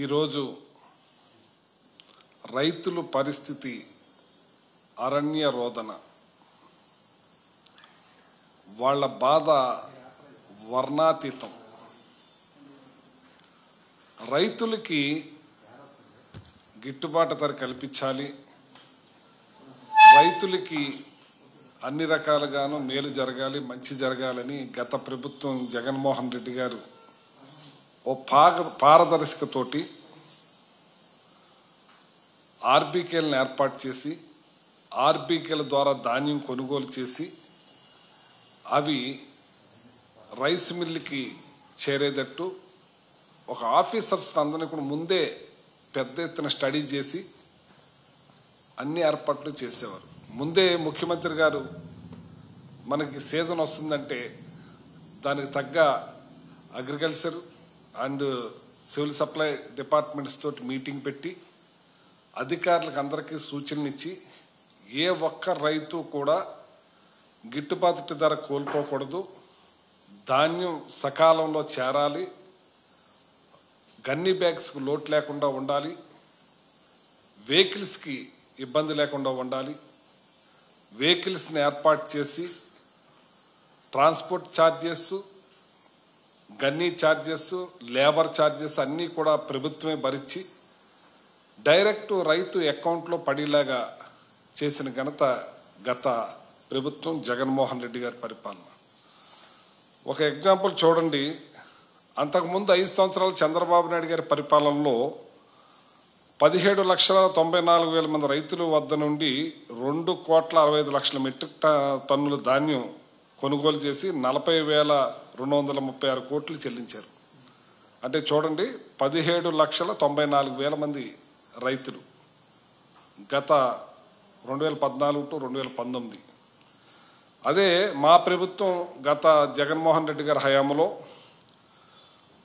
ఈరోజు రైతుల పరిస్థితి అరణ్య రోదన. వాళ్ళ బాధ వర్ణాతీతం. రైతులకి గిట్టుబాటు ధర కల్పించాలి, రైతులకి అన్ని రకాలుగాను మేలు జరగాలి, మంచి జరగాలని గత ప్రభుత్వం జగన్మోహన్ రెడ్డి గారు ఓ పారదర్శకతోటి ఆర్బీకేలను ఏర్పాటు చేసి ఆర్బీకేల ద్వారా ధాన్యం కొనుగోలు చేసి అవి రైస్ మిల్లుకి చేరేటట్టు ఒక ఆఫీసర్స్ అందరినీ కూడా ముందే పెద్ద ఎత్తున స్టడీ చేసి అన్ని ఏర్పాట్లు చేసేవారు. ముందే ముఖ్యమంత్రి గారు మనకి సీజన్ వస్తుందంటే దానికి తగ్గ agriculture and civil supply departments తోటి మీటింగ్ పెట్టి అధికారులకు అందరికీ సూచనలు ఇచ్చి ఏ ఒక్క రైతు కూడా గిట్టుబాటు ధర కోల్పోకూడదు, ధాన్యం సకాలంలో చేరాలి, గన్నీ బ్యాగ్స్కి లోటు లేకుండా ఉండాలి, వెహికల్స్కి ఇబ్బంది లేకుండా ఉండాలి, వెహికల్స్ని ఏర్పాటు చేసి transport charges, gunny charges, labour charges అన్నీ కూడా ప్రభుత్వమే భరించి డైరెక్ట్ రైతు అకౌంట్లో పడేలాగా చేసిన ఘనత గత ప్రభుత్వం జగన్మోహన్ రెడ్డి గారి పరిపాలన. ఒక ఎగ్జాంపుల్ చూడండి. అంతకుముందు 5 సంవత్సరాలు చంద్రబాబు నాయుడు గారి పరిపాలనలో 17,94,000 మంది రైతుల వద్ద నుండి 2,65,00,000 మెట్రిక్ టన్నుల ధాన్యం కొనుగోలు చేసి 40,236 కోట్లు చెల్లించారు. అంటే చూడండి, 17,94,000 మంది రైతులు గత 2014 టు 2019. అదే మా ప్రభుత్వం గత జగన్మోహన్ రెడ్డి గారి హయాంలో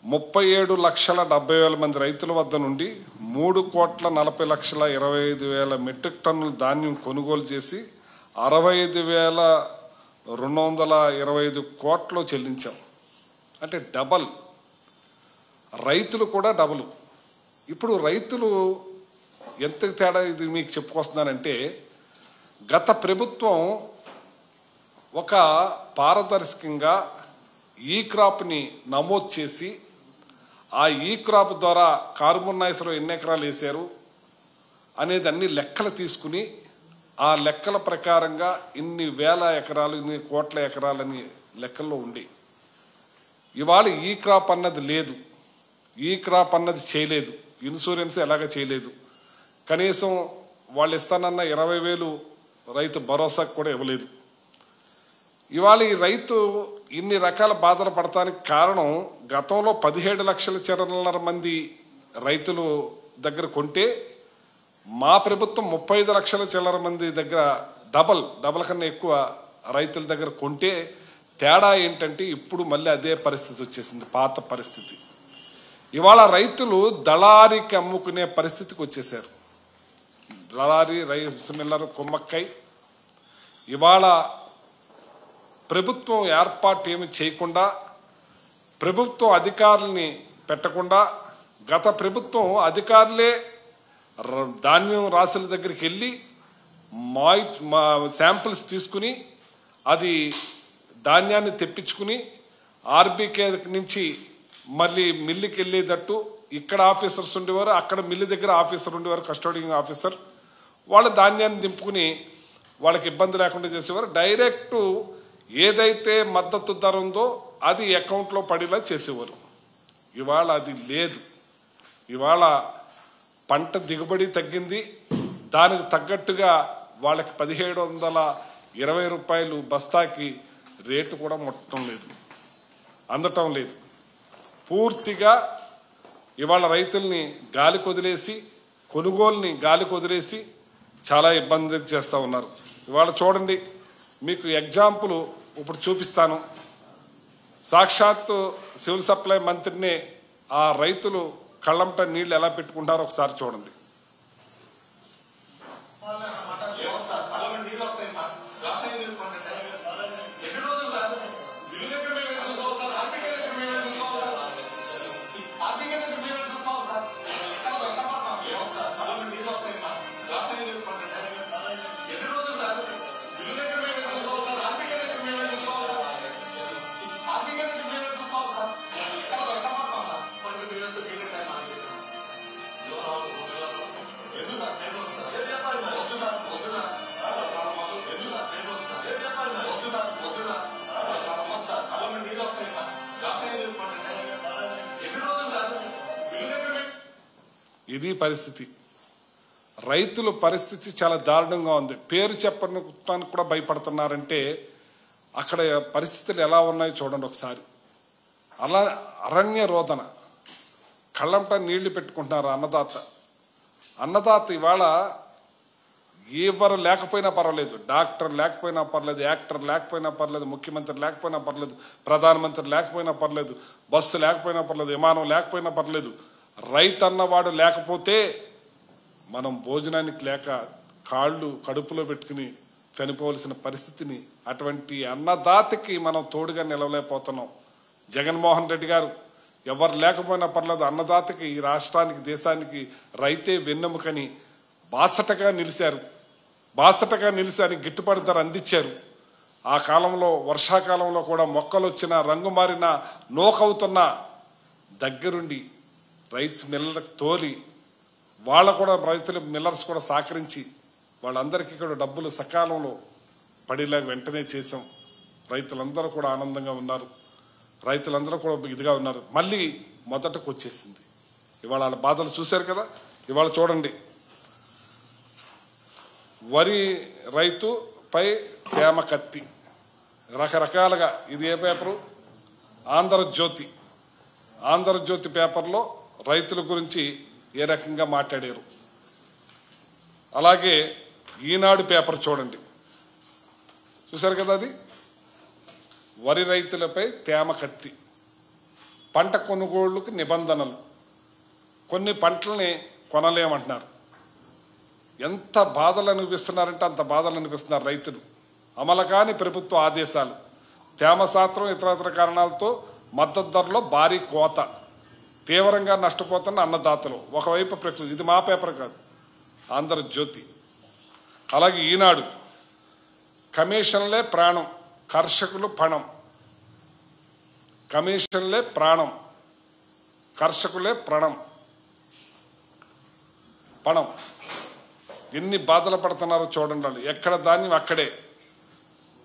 37,70,000 మంది రైతుల వద్ద నుండి 3,40,25,000 మెట్రిక్ టన్నుల ధాన్యం కొనుగోలు చేసి 65,225 కోట్లు చెల్లించాం. అంటే డబల్. రైతులు కూడా డబల్. ఇప్పుడు రైతులు ఎంత తేడా ఇది మీకు చెప్పుకొస్తున్నానంటే, గత ప్రభుత్వం ఒక పారదర్శకంగా ఈ క్రాప్ని నమోదు చేసి ఆ ఈ క్రాప్ ద్వారా కార్బన్ నాయిస్లో ఎన్ని ఎకరాలు వేశారు అనేది అన్ని లెక్కలు తీసుకుని ఆ లెక్కల ప్రకారంగా ఇన్ని వేల ఎకరాలు, ఇన్ని కోట్ల ఎకరాలని లెక్కల్లో ఉండి ఇవాళ ఈ క్రాప్ అన్నది లేదు, ఈ క్రాప్ అన్నది చేయలేదు, ఇన్సూరెన్స్ ఎలాగ చేయలేదు, కనీసం వాళ్ళు ఇస్తానన్న 20,000 రైతు భరోసాకు కూడా ఇవ్వలేదు. ఇవాళ ఈ రైతు ఇన్ని రకాల బాధలు పడటానికి కారణం గతంలో 17,00,000 మంది రైతులు దగ్గర కొంటే మా ప్రభుత్వం 35,00,000 మంది దగ్గర డబల్ కన్నా ఎక్కువ రైతుల దగ్గర కొంటే తేడా ఏంటంటే ఇప్పుడు మళ్ళీ అదే పరిస్థితి వచ్చేసింది, పాత పరిస్థితి. ఇవాళ రైతులు దళారీకి అమ్ముకునే పరిస్థితికి వచ్చేసారు. దళారీ, రైస్ మిల్లర్, కుమ్మక్కై. ఇవాళ ప్రభుత్వం ఏర్పాటు ఏమి చేయకుండా, ప్రభుత్వం అధికారుల్ని పెట్టకుండా, గత ప్రభుత్వం అధికారులే ధాన్యం రాసుల దగ్గరికి వెళ్ళి శాంపిల్స్ తీసుకుని అది ధాన్యాన్ని తెప్పించుకుని ఆర్బీకే నుంచి మళ్ళీ మిల్లుకి వెళ్ళేటట్టు ఇక్కడ ఆఫీసర్స్ ఉండేవారు, అక్కడ మిల్లు దగ్గర ఆఫీసర్ ఉండేవారు, కస్టోడియింగ్ ఆఫీసర్. వాళ్ళ ధాన్యాన్ని దింపుకుని వాళ్ళకి ఇబ్బంది లేకుండా చేసేవారు. డైరెక్టు ఏదైతే మద్దతు ధర ఉందో అది అకౌంట్లో పడేలా చేసేవారు. ఇవాళ అది లేదు. ఇవాళ పంట దిగుబడి తగ్గింది, దానికి తగ్గట్టుగా వాళ్ళకి 1,720 రూపాయలు బస్తాకి రేటు కూడా అందటం లేదు. పూర్తిగా ఇవాళ రైతుల్ని గాలికి వదిలేసి, కొనుగోలుని గాలికి వదిలేసి చాలా ఇబ్బంది చేస్తూ ఉన్నారు. ఇవాళ చూడండి, మీకు ఎగ్జాంపుల్ ఇప్పుడు చూపిస్తాను. సాక్షాత్తు సివిల్ సప్లై మంత్రిని ఆ రైతులు కళ్ళంట నీళ్ళు ఎలా పెట్టుకుంటారో ఒకసారి చూడండి. ఇది పరిస్థితి. రైతుల పరిస్థితి చాలా దారుణంగా ఉంది. పేరు చెప్పడానికి కూడా భయపడుతున్నారంటే అక్కడ పరిస్థితులు ఎలా ఉన్నాయో చూడండి ఒకసారి. అలా అరణ్య రోదన, కళ్ళంట నీళ్లు పెట్టుకుంటున్నారు అన్నదాత ఇవాళ ఎవరు లేకపోయినా పర్వాలేదు, డాక్టర్ లేకపోయినా పర్లేదు, యాక్టర్ లేకపోయినా పర్లేదు, ముఖ్యమంత్రి లేకపోయినా పర్లేదు, ప్రధానమంత్రి లేకపోయినా పర్లేదు, బస్సు లేకపోయినా పర్లేదు, విమానం లేకపోయినా పర్లేదు, రైతు అన్నవాడు లేకపోతే మనం భోజనానికి లేక కాళ్ళు కడుపులో పెట్టుకుని చనిపోవలసిన పరిస్థితిని, అటువంటి అన్నదాతకి మనం తోడుగా నిలవలేకపోతున్నాం. జగన్మోహన్ రెడ్డి గారు ఎవరు లేకపోయినా పర్లేదు, అన్నదాతకి, ఈ రాష్ట్రానికి, దేశానికి రైతే వెన్నెముకని బాసటగా నిలిచారు, గిట్టుబాటు ధర అందించారు. ఆ కాలంలో వర్షాకాలంలో కూడా మొక్కలు వచ్చినా, రంగు మారినా, నోకవుతున్నా దగ్గరుండి రైతు మిల్లర్లకు తోలి, రైతుల మిల్లర్స్ కూడా సహకరించి వాళ్ళందరికీ కూడా డబ్బులు సకాలంలో పడేలాగా వెంటనే చేసాం. రైతులందరూ కూడా ఆనందంగా ఉన్నారు, రైతులందరూ కూడా ఇదిగా ఉన్నారు. మళ్ళీ మొదటకు వచ్చేసింది. ఇవాళ వాళ్ళ బాధలు చూశారు కదా. ఇవాళ చూడండి, వరి రైతుపై తేమ కత్తి రకరకాలుగా. ఇది ఏ పేపరు? ఆంధ్రజ్యోతి పేపర్లో రైతుల గురించి ఏ రకంగా మాట్లాడారు. అలాగే ఈనాడు పేపర్ చూడండి, చూశారు కదా. అది వరి రైతులపై తేమ కత్తి, పంట కొనుగోళ్లకు నిబంధనలు, కొన్ని పంటల్ని కొనలేమంటున్నారు. ఎంత బాధలు అనిపిస్తున్నారంటే అంత బాధలు అనిపిస్తున్నారు రైతులు. అమలు కాని ప్రభుత్వ ఆదేశాలు, తేమ శాతం, ఇతర కారణాలతో మద్దతు ధరలో భారీ కోత, తీవ్రంగా నష్టపోతున్న అన్నదాతలు. ఒకవైపు ప్రకృతి, ఇది మా పేపర్ కాదు, ఆంధ్రజ్యోతి. అలాగే ఈనాడు, కమిషన్లే ప్రాణం, కర్షకులు పణం. కమిషన్లే ప్రాణం, కర్షకులే పణం. ఎన్ని బాధలు పడుతున్నారో చూడండి. వాళ్ళు ఎక్కడ ధాన్యం అక్కడే,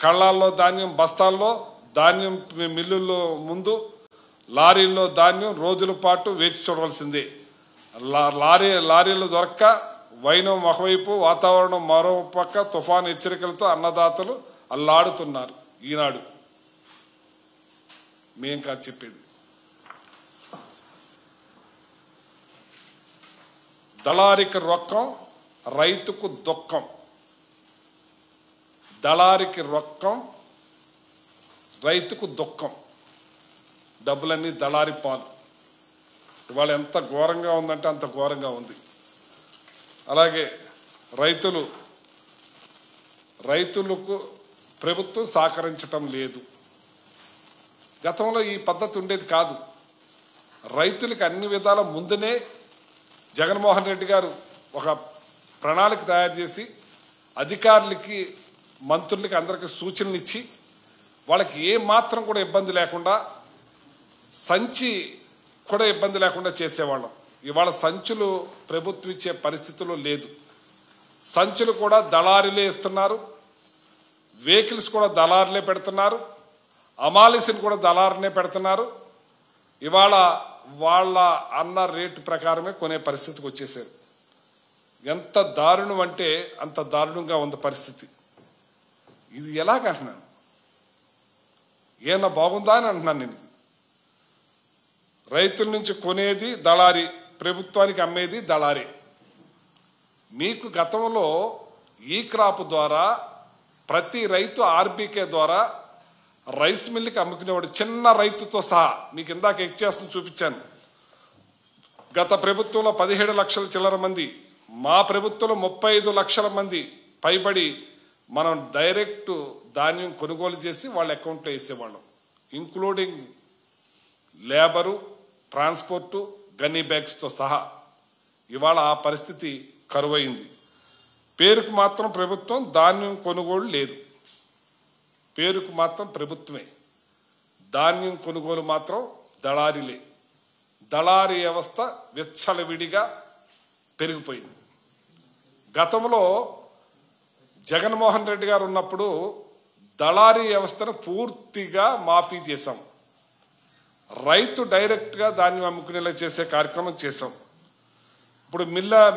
కళ్ళాల్లో ధాన్యం, బస్తాల్లో ధాన్యం, మిల్లుల్లో ముందు, లారీల్లో ధాన్యం రోజుల పాటు వేచి చూడవలసిందే. లారీలు దొరక్క వైనం ఒకవైపు, వాతావరణం మరో పక్క, తుఫాను హెచ్చరికలతో అన్నదాతలు అల్లాడుతున్నారు. ఈనాడు మేం కాదు చెప్పేది. దళారికి రొక్కం, రైతుకు దుఃఖం. దళారికి రొక్కం, రైతుకు దుఃఖం. డబ్బులన్నీ దళారి పాలు. ఇవాళ ఎంత ఘోరంగా ఉందంటే అంత ఘోరంగా ఉంది. అలాగే రైతులకు ప్రభుత్వం సహకరించటం లేదు. గతంలో ఈ పద్ధతి ఉండేది కాదు. రైతులకు అన్ని విధాల ముందునే జగన్మోహన్ రెడ్డి గారు ఒక ప్రణాళిక తయారు చేసి అధికారులకి, మంత్రులకి, అందరికీ సూచనలు ఇచ్చి వాళ్ళకి ఏ మాత్రం కూడా ఇబ్బంది లేకుండా, సంచి కూడా ఇబ్బంది లేకుండా చేసేవాళ్ళం. ఇవాళ సంచులు ప్రభుత్వం ఇచ్చే పరిస్థితుల్లో లేదు. సంచులు కూడా దళారీలే ఇస్తున్నారు, వెహికల్స్ కూడా దళారులే పెడుతున్నారు, అమాలిసిని కూడా దళారునే పెడుతున్నారు. ఇవాళ వాళ్ళ అన్న రేటు ప్రకారమే కొనే పరిస్థితికి వచ్చేసారు. ఎంత దారుణం అంటే అంత దారుణంగా ఉంది పరిస్థితి. ఇది ఎలాగంటున్నాను, ఏమన్నా బాగుందా అని అంటున్నాను నేను. రైతుల నుంచి కొనేది దళారీ, ప్రభుత్వానికి అమ్మేది దళారీ. మీకు గతంలో ఈ క్రాప్ ద్వారా ప్రతి రైతు ఆర్బీకే ద్వారా రైస్ మిల్లుకి అమ్ముకునేవాడు, చిన్న రైతుతో సహా. మీకు ఇందాక ఎక్చేస్తుంది చూపించాను. గత ప్రభుత్వంలో 17 లక్షల చిల్లర మంది, మా ప్రభుత్వంలో 35 లక్షల మంది పైబడి మనం డైరెక్ట్ ధాన్యం కొనుగోలు చేసి వాళ్ళ అకౌంట్లో వేసేవాళ్ళం, ఇంక్లూడింగ్ లేబరు, ట్రాన్స్పోర్టు, గన్నీ బ్యాగ్స్తో సహా. ఇవాళ ఆ పరిస్థితి కరువైంది. పేరుకు మాత్రం ప్రభుత్వం, ధాన్యం కొనుగోలు లేదు. పేరుకు మాత్రం ప్రభుత్వమే, ధాన్యం కొనుగోలు మాత్రం దళారీలే. దళారీ వ్యవస్థ విచ్చలవిడిగా పెరిగిపోయింది. గతంలో జగన్మోహన్ రెడ్డి గారు ఉన్నప్పుడు దళారీ వ్యవస్థను పూర్తిగా మాఫీ చేశాం. రైతు డైరెక్ట్గా ధాన్యం అమ్ముకునేలా చేసే కార్యక్రమం చేశాం. ఇప్పుడు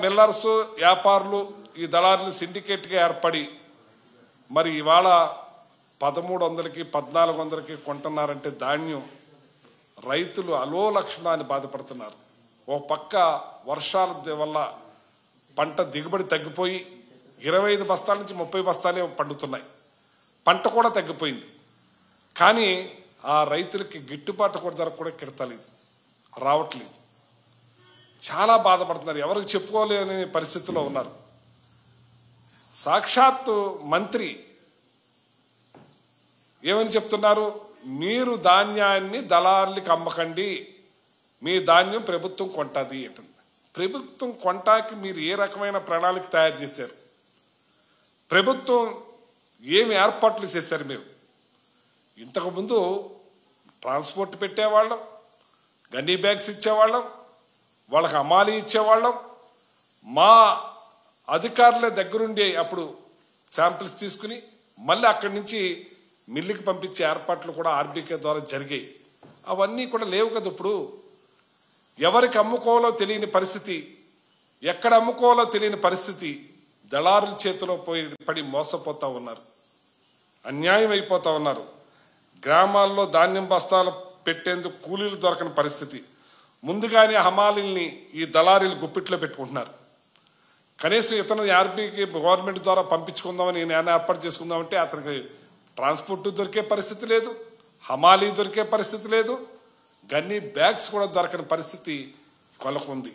మిల్లర్స్ వ్యాపారులు ఈ దళారులు సిండికేట్గా ఏర్పడి మరి ఇవాళ 1300కి 1400కి కొంటున్నారంటే ధాన్యం రైతులు అలోలక్షణాన్ని బాధపడుతున్నారు. ఓ పక్క వర్షాల వల్ల పంట దిగుబడి తగ్గిపోయి 25 బస్తాల నుంచి 30 బస్తాలే పండుతున్నాయి. పంట కూడా తగ్గిపోయింది. కానీ ఆ రైతులకి గిట్టుబాటు ధర కూడా కిడతలేదు, రావట్లేదు. చాలా బాధపడుతున్నారు. ఎవరికి చెప్పుకోలేని పరిస్థితిలో ఉన్నారు. సాక్షాత్తు మంత్రి ఏమని చెప్తున్నారు? మీరు ధాన్యాన్ని దళారులకు అమ్మకండి, మీ ధాన్యం ప్రభుత్వం కొంటది అంటుంది. ప్రభుత్వం కొంటాకి మీరు ఏ రకమైన ప్రణాళిక తయారు చేశారు? ప్రభుత్వం ఏమి ఏర్పాట్లు చేశారు? మీరు ఇంతకుముందు ట్రాన్స్పోర్ట్ పెట్టేవాళ్ళం, గన్నీ బ్యాగ్స్ ఇచ్చేవాళ్ళం, వాళ్ళకి అమాలి ఇచ్చేవాళ్ళం. మా అధికారుల దగ్గరుండి అప్పుడు శాంపిల్స్ తీసుకుని మళ్ళీ అక్కడి నుంచి మిల్లుకి పంపించే ఏర్పాట్లు కూడా ఆర్బీకే ద్వారా జరిగాయి. అవన్నీ కూడా లేవు కదా. ఇప్పుడు ఎవరికి అమ్ముకోవాలో తెలియని పరిస్థితి, ఎక్కడ అమ్ముకోవాలో తెలియని పరిస్థితి. దళారుల చేతిలో పడి మోసపోతూ ఉన్నారు, అన్యాయం అయిపోతూ ఉన్నారు. గ్రామాల్లో ధాన్యం బస్తాలు పెట్టేందుకు కూలీలు దొరకని పరిస్థితి. ముందుగానే హమాలీల్ని ఈ దళారీలు గుప్పిట్లో పెట్టుకుంటున్నారు. కనీసం ఇతను ఆర్బీకి గవర్నమెంట్ ద్వారా పంపించుకుందామని నేను ఏర్పాటు చేసుకుందామంటే అతనికి ట్రాన్స్పోర్ట్ దొరికే పరిస్థితి లేదు, హమాలీ దొరికే పరిస్థితి లేదు, గన్నీ బ్యాగ్స్ కూడా దొరకని పరిస్థితి కొలకుంది.